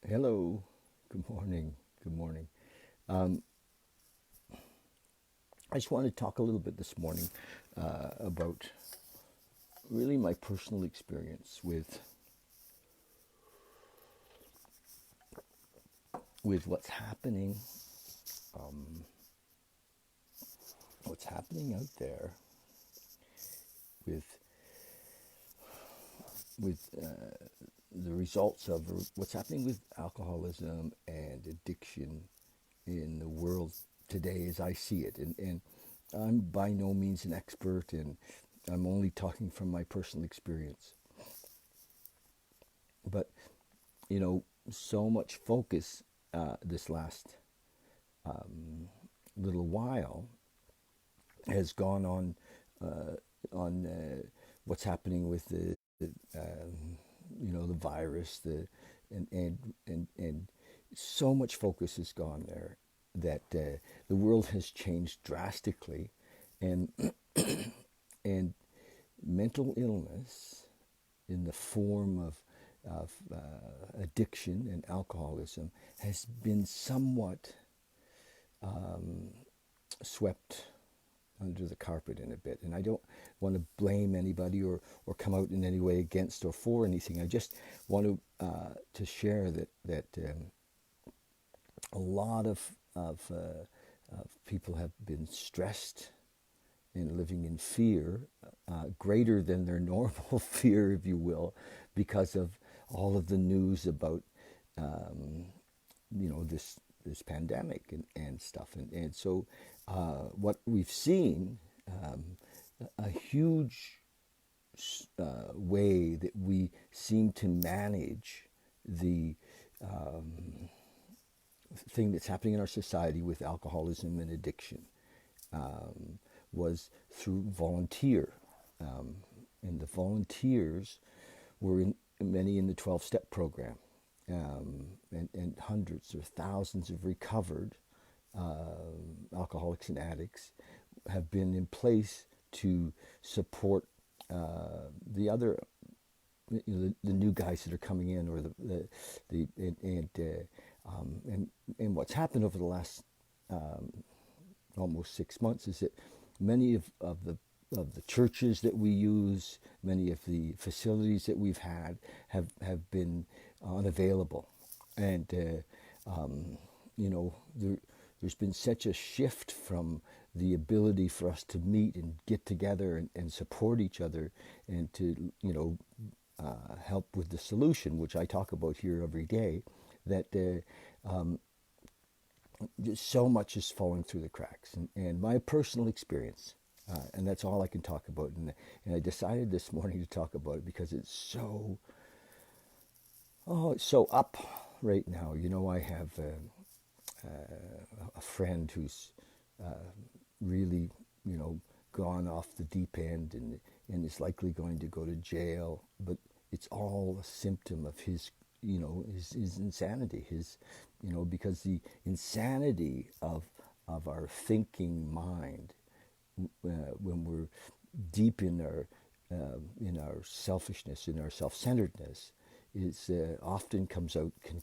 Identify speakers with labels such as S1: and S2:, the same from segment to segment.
S1: Hello, good morning. Good morning. Um, I just wanted to talk a little bit this morning about really my personal experience with um, what's happening out there with the results of what's happening with alcoholism and addiction in the world today, as I see it. And I'm by no means an expert, and I'm only talking from my personal experience. But so much focus this last little while has gone on what's happening with the virus, and so much focus has gone there that the world has changed drastically, and and mental illness in the form of addiction and alcoholism has been somewhat swept under the carpet in a bit. And I don't want to blame anybody or come out in any way against or for anything. I just want to share that a lot of people have been stressed and living in fear, greater than their normal fear, if you will, because of all of the news about this pandemic and stuff. And so what we've seen, um, a huge way that we seem to manage the thing that's happening in our society with alcoholism and addiction was through volunteer. And the volunteers were many in the 12-step program, and hundreds or thousands of recovered alcoholics and addicts have been in place to support the other, the new guys that are coming in, or the and what's happened over the last almost 6 months is that many of the churches that we use, many of the facilities that we've had have been unavailable, and there's been such a shift from the ability for us to meet and get together and support each other, and to help with the solution, which I talk about here every day, that just so much is falling through the cracks. And my personal experience, and that's all I can talk about. And I decided this morning to talk about it because it's so up right now. I have a friend who's really, gone off the deep end, and is likely going to go to jail. But it's all a symptom of his insanity, because the insanity of our thinking mind, when we're deep in our selfishness, in our self-centeredness, is often can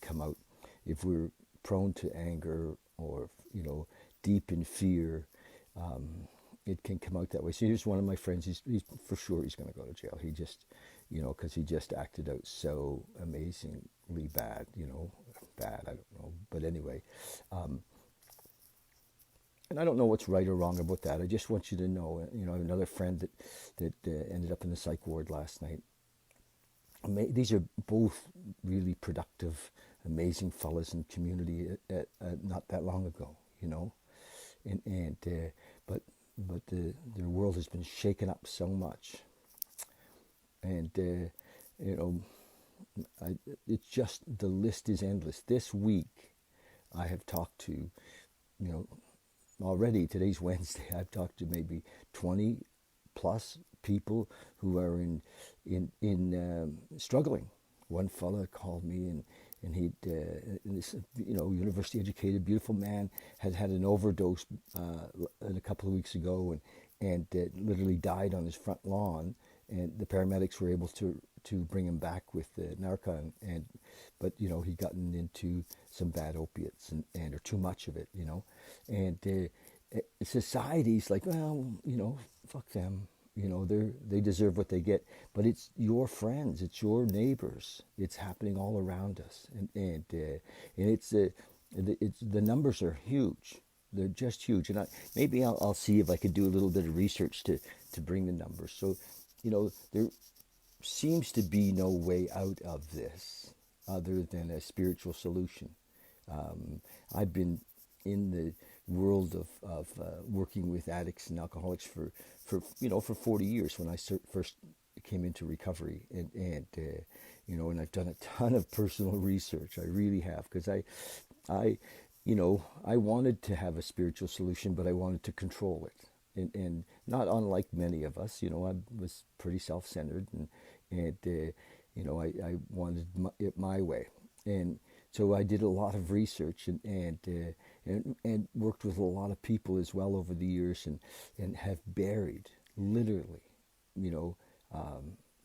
S1: come out if we're prone to anger, or deep in fear. It can come out that way. So here's one of my friends. He's for sure he's going to go to jail. He just, because he just acted out so amazingly bad. Bad. I don't know, but anyway, and I don't know what's right or wrong about that. I just want you to know. I have another friend that ended up in the psych ward last night. These are both really productive, amazing fellas in community not that long ago. And but their world has been shaken up so much, and it's just, the list is endless. This week I have talked to, already, today's Wednesday, I've talked to maybe 20 plus people who are in struggling. One fella called me, and he'd this university educated, beautiful man, had an overdose a couple of weeks ago, and literally died on his front lawn. and the paramedics were able to bring him back with the Narcan, but he'd gotten into some bad opiates and or too much of it, and society's like, well, fuck them, they deserve what they get, but it's your friends, it's your neighbors, it's happening all around us, and it's the numbers are huge. They're just huge, and maybe I'll see if I could do a little bit of research to bring the numbers. So, there seems to be no way out of this other than a spiritual solution. I've been in the world of working with addicts and alcoholics for 40 years when I first came into recovery, and I've done a ton of personal research. I really have, because I I wanted to have a spiritual solution, but I wanted to control it. And not unlike many of us, I was pretty self-centered, I wanted it my way. And so I did a lot of research and worked with a lot of people as well over the years, and have buried literally,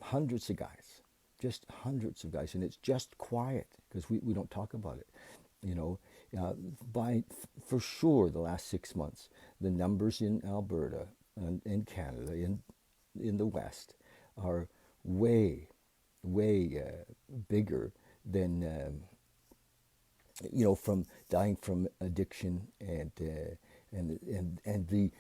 S1: hundreds of guys, just hundreds of guys. And it's just quiet because we don't talk about it. For sure, the last 6 months, the numbers in Alberta and in Canada, in the West, are way bigger than from dying from addiction and the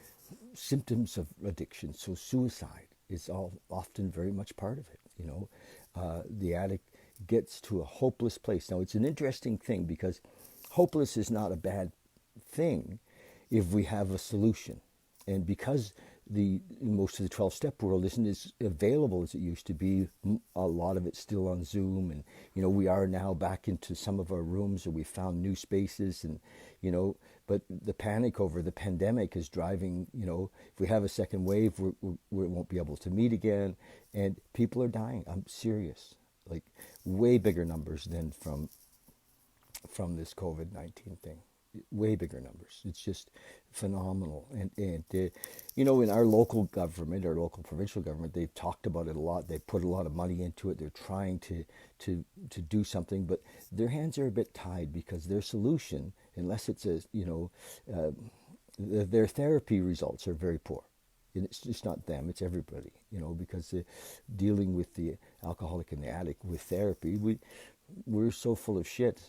S1: symptoms of addiction. So suicide is often very much part of it. The addict gets to a hopeless place. Now, it's an interesting thing, because hopeless is not a bad thing if we have a solution. And because most of the 12-step world isn't as available as it used to be, a lot of it's still on Zoom, and we are now back into some of our rooms, or we found new spaces, and but the panic over the pandemic is driving, if we have a second wave, we won't be able to meet again, and people are dying. I'm serious, like way bigger numbers than from this COVID-19 thing. Way bigger numbers. It's just phenomenal. And in our local government, our local provincial government, they've talked about it a lot. They put a lot of money into it. They're trying to do something, but their hands are a bit tied, because their solution, unless it's their therapy results are very poor. And it's just not them, it's everybody, because dealing with the alcoholic and the addict with therapy, we're so full of shit,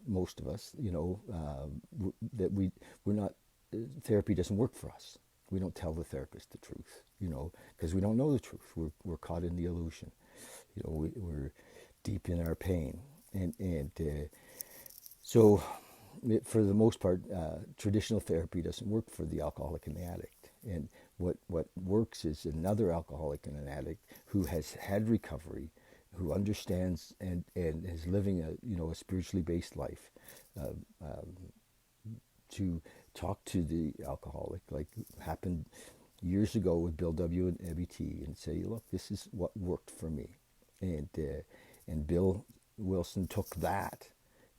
S1: most of us, that we're not, therapy doesn't work for us. We don't tell the therapist the truth, because we don't know the truth. We're caught in the illusion. We're deep in our pain. So for the most part, traditional therapy doesn't work for the alcoholic and the addict. And what works is another alcoholic and an addict who has had recovery, who understands and is living a spiritually based life, to talk to the alcoholic, like happened years ago with Bill W. and Ebby T, and say, look, this is what worked for me. And Bill Wilson took that,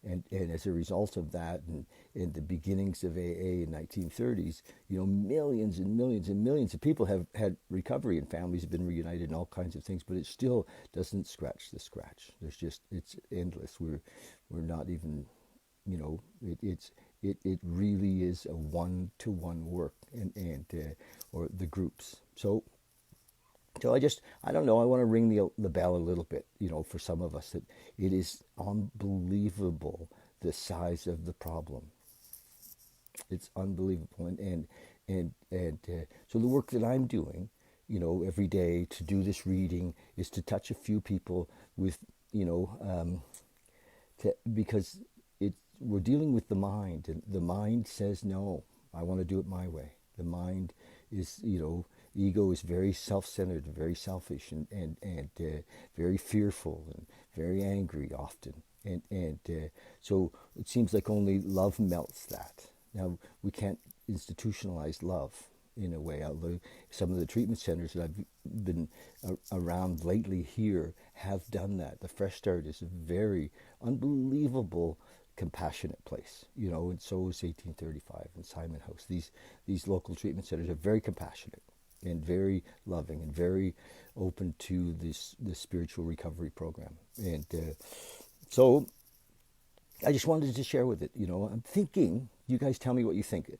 S1: and as a result of that, and in the beginnings of AA in 1930s, millions and millions and millions of people have had recovery, and families have been reunited and all kinds of things, but it still doesn't scratch the scratch. It's endless. We're not even, it really is a one-to-one work, or the groups. So I don't know, I want to ring the bell a little bit, for some of us, that it is unbelievable the size of the problem. It's unbelievable. And so the work that I'm doing, every day to do this reading is to touch a few people with, because we're dealing with the mind, and the mind says, no, I want to do it my way. The mind is, ego is very self-centered, very selfish, and very fearful, and very angry often. And so it seems like only love melts that. Now, we can't institutionalize love in a way. Although some of the treatment centers that I've been around lately here have done that. The Fresh Start is a very unbelievable, compassionate place, and so is 1835 and Simon House. These local treatment centers are very compassionate, and very loving and very open to this spiritual recovery program. And so I just wanted to share with it. I'm thinking, you guys tell me what you think.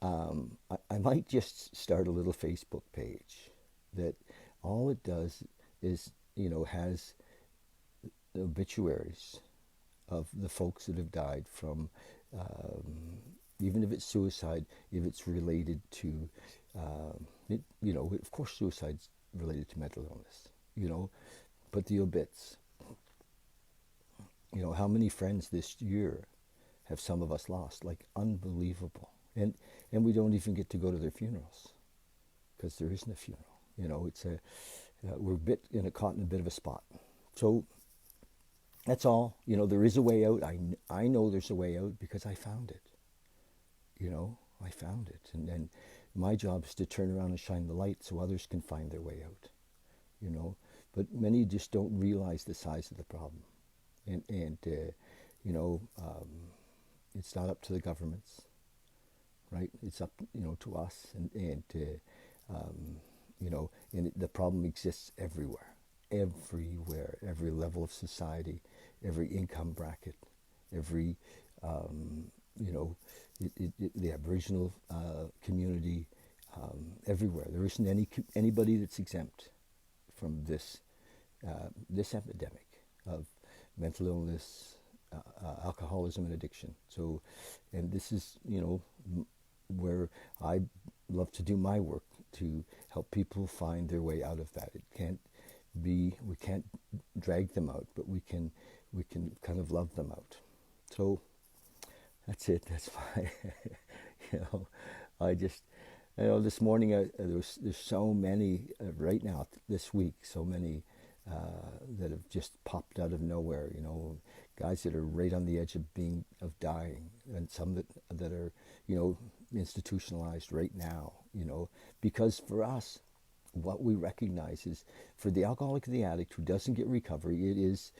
S1: I might just start a little Facebook page that all it does is, has obituaries of the folks that have died from, even if it's suicide, if it's related to, of course, suicide's related to mental illness, but the obits, how many friends this year have some of us lost? Like, unbelievable. And we don't even get to go to their funerals because there isn't a funeral. It's we're caught in a bit of a spot. So that's all. There is a way out. I know there's a way out because I found it. I found it. And then my job is to turn around and shine the light so others can find their way out. But many just don't realize the size of the problem. And it's not up to the governments, right? It's up, to us. And the problem exists everywhere, every level of society, every income bracket, every, the Aboriginal community, everywhere. There isn't anybody that's exempt from this epidemic of mental illness, alcoholism, and addiction. So, and this is, where I love to do my work to help people find their way out of that. We can't drag them out, but we can kind of love them out. So that's it. That's why, I just, this morning there's so many right now this week, so many that have just popped out of nowhere. Guys that are right on the edge of dying, and some that are institutionalized right now. Because for us, what we recognize is, for the alcoholic or the addict who doesn't get recovery, it is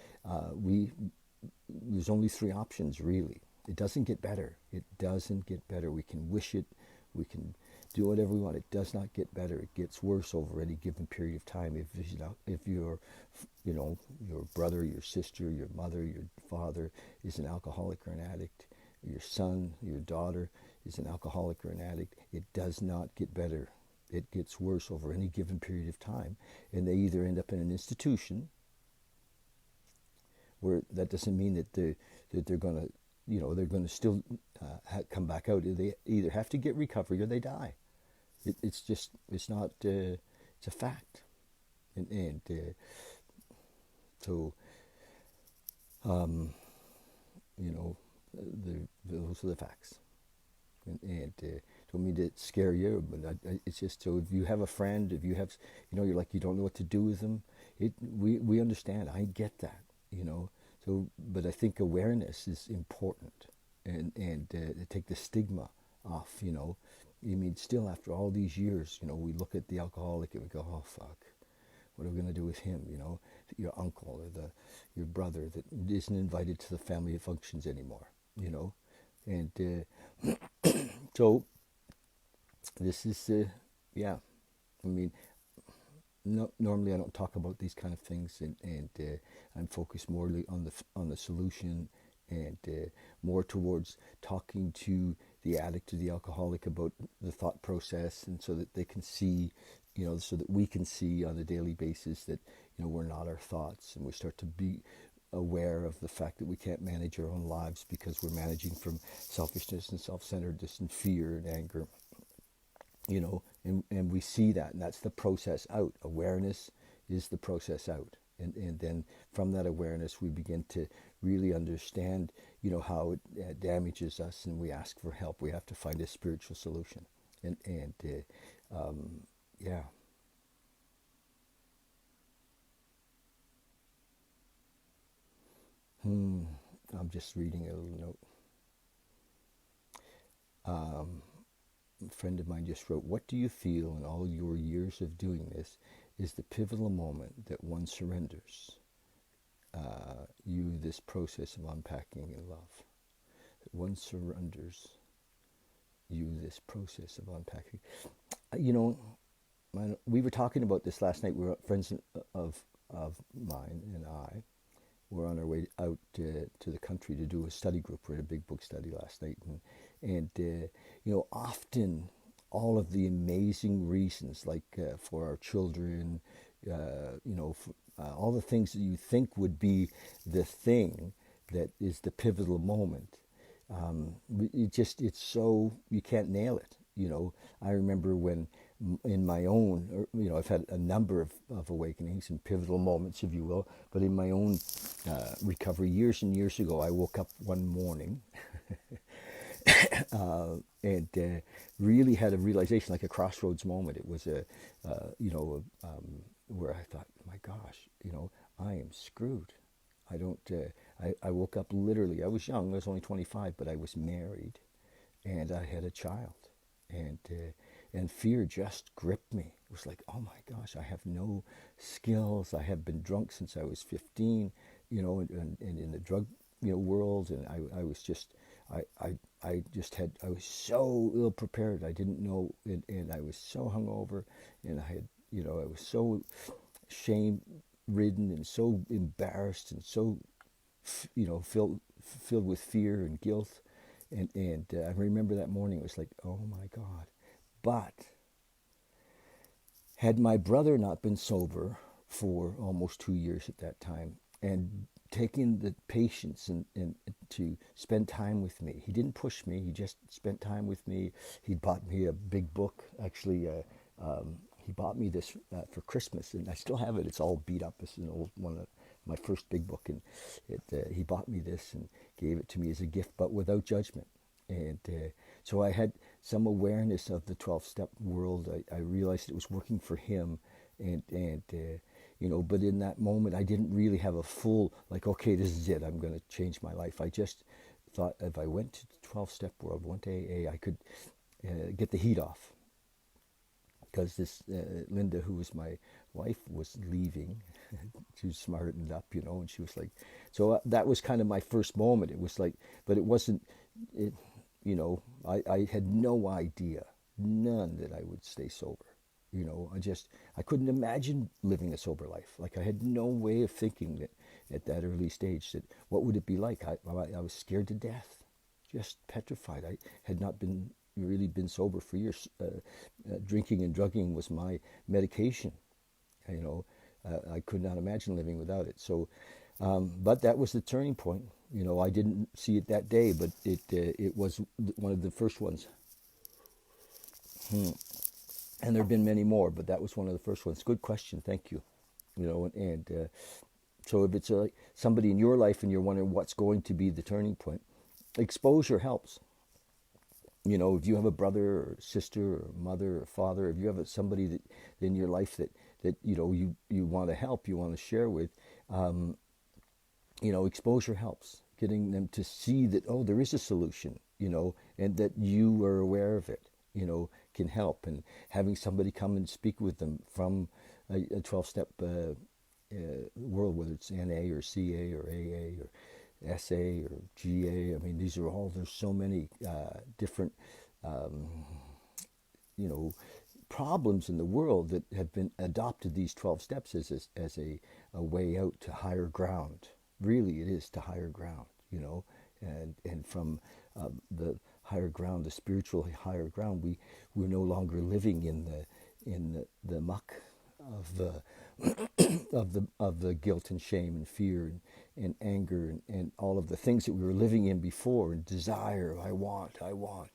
S1: there's only three options really. It doesn't get better. It doesn't get better. We can wish it. We can do whatever we want. It does not get better. It gets worse over any given period of time. If your brother, your sister, your mother, your father is an alcoholic or an addict, your son, your daughter is an alcoholic or an addict, it does not get better. It gets worse over any given period of time, and they either end up in an institution, where that doesn't mean that they're going to, they're going to still come back out. They either have to get recovery or they die. It's not, it's a fact. And so, those are the facts. And don't mean to scare you, but it's just, so if you have a friend, if you have, you're like, you don't know what to do with them, we understand. I get that, So, but I think awareness is important, and to take the stigma off. Still after all these years, we look at the alcoholic and we go, oh fuck, what are we going to do with him? Your uncle or your brother that isn't invited to the family functions anymore. And so this is, yeah. Normally I don't talk about these kind of things, and I'm focused more on the solution, and more towards talking to the addict or the alcoholic about the thought process, and so that they can see, so that we can see on a daily basis that we're not our thoughts, and we start to be aware of the fact that we can't manage our own lives because we're managing from selfishness and self-centeredness and fear and anger. And we see that, and that's the process out. Awareness is the process out. And then from that awareness, we begin to really understand, how it damages us, and we ask for help. We have to find a spiritual solution. Yeah. I'm just reading a little note. A friend of mine just wrote, what do you feel in all your years of doing this is the pivotal moment that one surrenders this process of unpacking in love? That one surrenders you this process of unpacking. You know, we were talking about this last night. We were friends of mine and I were on our way out to the country to do a study group. We had a big book study last night, and you know, often all of the amazing reasons, like for our children, you know, all the things that you think would be the thing that is the pivotal moment. It's so, you can't nail it. You know, I remember when in my own, you know, I've had a number of awakenings and pivotal moments, if you will, but in my own recovery years and years ago, I woke up one morning and really had a realization, like a crossroads moment. It was you know, where I thought, my gosh, you know, I am screwed. I don't. I woke up literally. I was young. I was only 25, but I was married, and I had a child, and fear just gripped me. It was like, oh my gosh, I have no skills. I have been drunk since I was 15, you know, and in the drug, you know, world, and I was just, I just had, I was so ill prepared. I didn't know, and I was so hungover, and I had, you know, I was so shame ridden and so embarrassed and so, you know, filled with fear and guilt. And I remember that morning, it was like, oh my God. But had my brother not been sober for almost 2 years at that time, and taking the patience and to spend time with me, he didn't push me, he just spent time with me. He bought me a big book, actually. He bought me this for Christmas, and I still have it. It's all beat up. It's an old one of my first big book, and he bought me this and gave it to me as a gift, but without judgment. And so I had some awareness of the 12-step world. I realized it was working for him, and you know, but in that moment, I didn't really have a full, like, okay, this is it. I'm going to change my life. I just thought if I went to the 12-step world, went to AA, I could get the heat off. Because this Linda, who was my wife, was leaving. She was smartened up, you know, and she was like, so that was kind of my first moment. It was like, but it wasn't, it, you know, I had no idea, none, that I would stay sober. You know, I couldn't imagine living a sober life. Like, I had no way of thinking that at that early stage, that what would it be like? I was scared to death, just petrified. I had not really been sober for years. Drinking and drugging was my medication. You know, I could not imagine living without it. So, but that was the turning point. You know, I didn't see it that day, but it was one of the first ones. And there have been many more, but that was one of the first ones. Good question, thank you. You know, and so if it's somebody in your life and you're wondering what's going to be the turning point, exposure helps. You know, if you have a brother or sister or mother or father, if you have somebody that in your life that you know, you want to help, you want to share with, you know, exposure helps. Getting them to see that, oh, there is a solution, you know, and that you are aware of it, you know, can help. And having somebody come and speak with them from a 12-step world, whether it's NA or CA or AA or SA or GA. I mean, these are all, there's so many different, you know, problems in the world that have been adopted these 12 steps as a way out to higher ground. Really, it is to higher ground, you know, and from the higher ground, the spiritual higher ground, we're no longer living in the muck of the of the guilt and shame and fear and anger and all of the things that we were living in before, and desire. I want,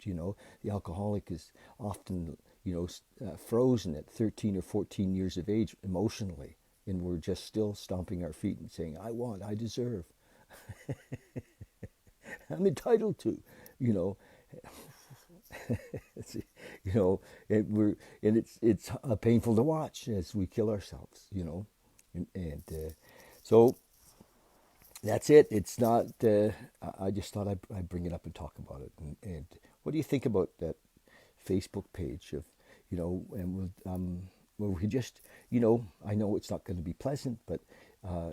S1: you know. The alcoholic is often, you know, frozen at 13 or 14 years of age emotionally, and we're just still stomping our feet and saying, I want, I deserve, I'm entitled to, you know. You know, it's painful to watch as we kill ourselves, you know, and so that's it. It's not. I just thought I'd bring it up and talk about it. And what do you think about that Facebook page of, you know, and where we just, you know, I know it's not going to be pleasant, but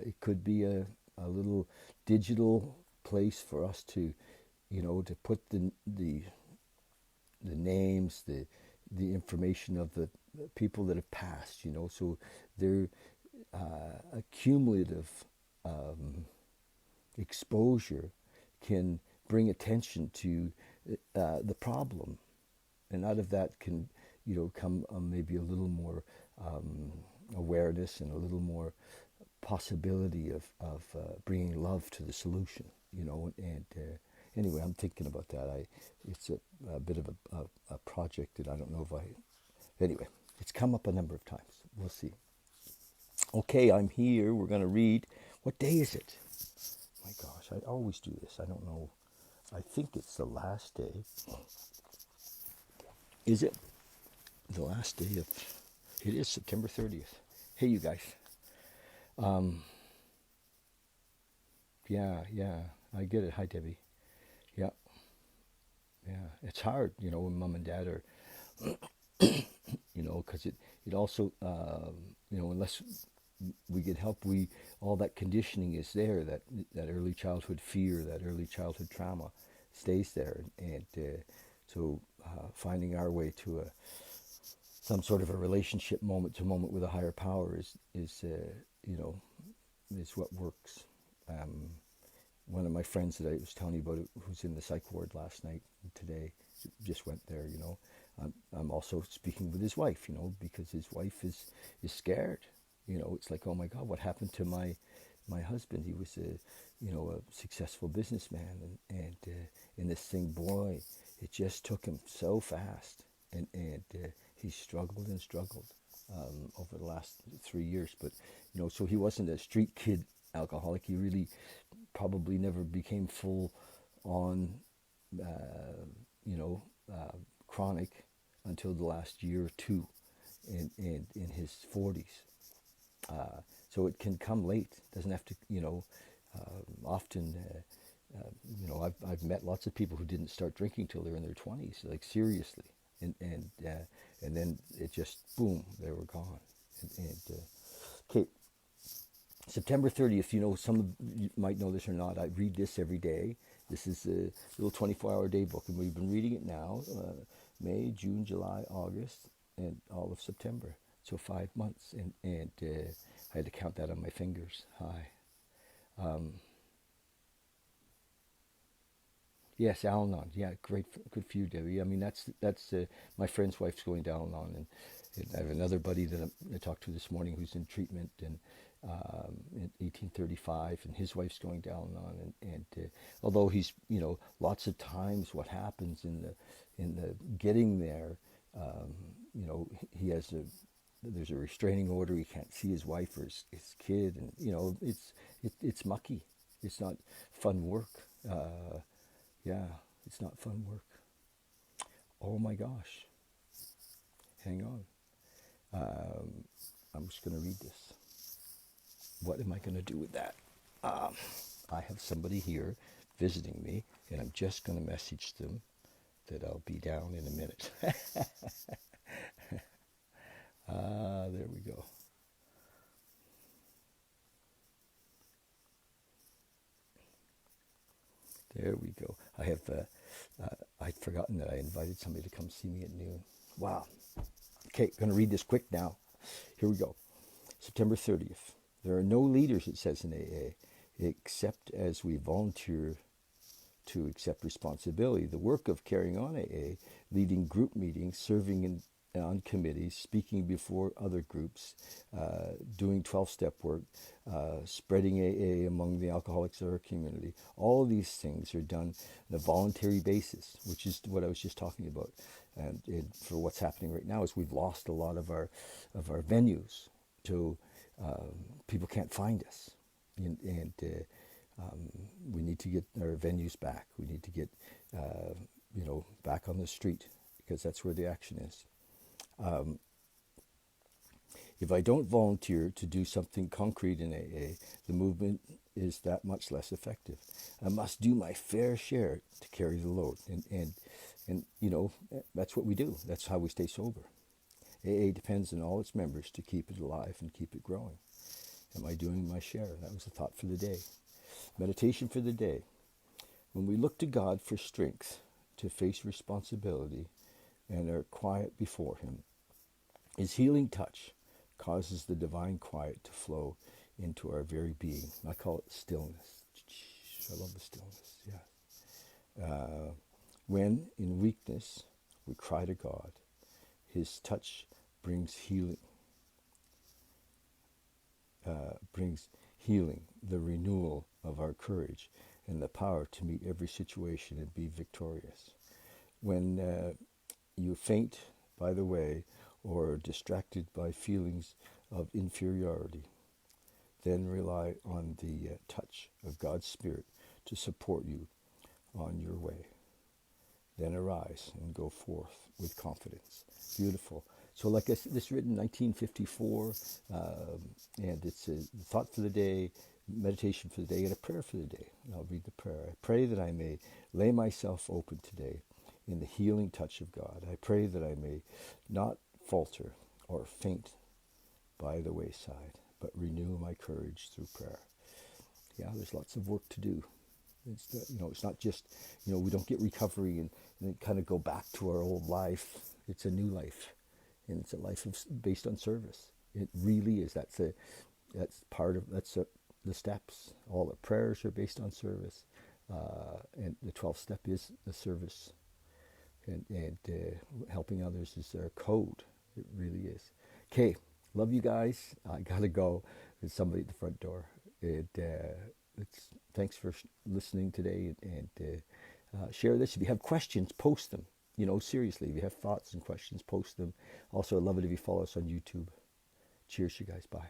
S1: it could be a little digital place for us to, you know, to put the the names, the information of the people that have passed, so they're a cumulative exposure can bring attention to the problem, and out of that can come maybe a little more awareness and a little more possibility of bringing love to the solution, and anyway, I'm thinking about that. It's a bit of a project that I don't know if anyway, it's come up a number of times. We'll see. Okay, I'm here. We're going to read. What day is it? My gosh, I always do this. I don't know. I think it's the last day. Is it the last day of... It is September 30th. Hey, you guys. Yeah, I get it. Hi, Debbie. Yeah, it's hard, when mom and dad are, because it also, unless we get help, all that conditioning is there, that early childhood fear, that early childhood trauma stays there. And so finding our way to some sort of a relationship moment to moment with a higher power is what works. One of my friends that I was telling you about, who's in the psych ward last night and today, just went there. I'm also speaking with his wife, because his wife is scared. It's like, oh my God, what happened to my husband? He was a successful businessman, and this thing, boy, it just took him so fast, and he struggled and struggled over the last 3 years. But so he wasn't a street kid alcoholic. He really probably never became full on chronic until the last year or two, and in his 40s. So it can come late. It doesn't have to, often, I've met lots of people who didn't start drinking till they're in their 20s, like seriously. And then it just, boom, they were gone. Okay, September 30th, some of you might know this or not. I read this every day. This is a little 24-hour day book, and we've been reading it now, May, June, July, August, and all of September. So 5 months, and I had to count that on my fingers. Hi. Yes, Al-Anon. Yeah, great, good for you, Debbie. I mean, that's my friend's wife's going to Al-Anon, and I have another buddy that I talked to this morning who's in treatment in 1835, and his wife's going to Al-Anon, and although he's, lots of times what happens in the getting there, he has there's a restraining order. He can't see his wife or his kid, and it's mucky. It's not fun work. Yeah, it's not fun work. Oh my gosh. Hang on. I'm just going to read this. What am I going to do with that? I have somebody here visiting me, and I'm just going to message them that I'll be down in a minute. There we go. There we go. I'd forgotten that I invited somebody to come see me at noon. Wow. Okay, going to read this quick now. Here we go. September 30th. There are no leaders, it says in AA, except as we volunteer to accept responsibility. The work of carrying on AA, leading group meetings, serving on committees, speaking before other groups, doing 12-step work, spreading AA among the alcoholics of our community. All of these things are done on a voluntary basis, which is what I was just talking about. And for what's happening right now is we've lost a lot of our venues, so people can't find us, and we need to get our venues back. We need to get back on the street, because that's where the action is. If I don't volunteer to do something concrete in AA, the movement is that much less effective. I must do my fair share to carry the load, and that's what we do. That's how we stay sober. AA depends on all its members to keep it alive and keep it growing. Am I doing my share? That was the thought for the day. Meditation for the day. When we look to God for strength to face responsibility, and are quiet before him. His healing touch causes the divine quiet to flow into our very being. I call it stillness. I love the stillness, yeah. When in weakness we cry to God, his touch brings healing, the renewal of our courage, and the power to meet every situation and be victorious. When you faint by the way or are distracted by feelings of inferiority, then rely on the touch of God's Spirit to support you on your way. Then arise and go forth with confidence. Beautiful. So like I said, this is written in 1954, and it's a thought for the day, meditation for the day, and a prayer for the day. And I'll read the prayer. I pray that I may lay myself open today in the healing touch of God. I pray that I may not falter or faint by the wayside, but renew my courage through prayer. Yeah, there's lots of work to do. It's not just, we don't get recovery and then kind of go back to our old life. It's a new life, and it's a life based on service. It really is. That's the steps. All the prayers are based on service, and the 12th step is the service, and helping others is our code. It really is. Okay, love you guys. I gotta go. There's somebody at the front door. Thanks for listening today, and share this. If you have questions, post them. Seriously, if you have thoughts and questions, post them. Also, I'd love it if you follow us on YouTube. Cheers, you guys. Bye.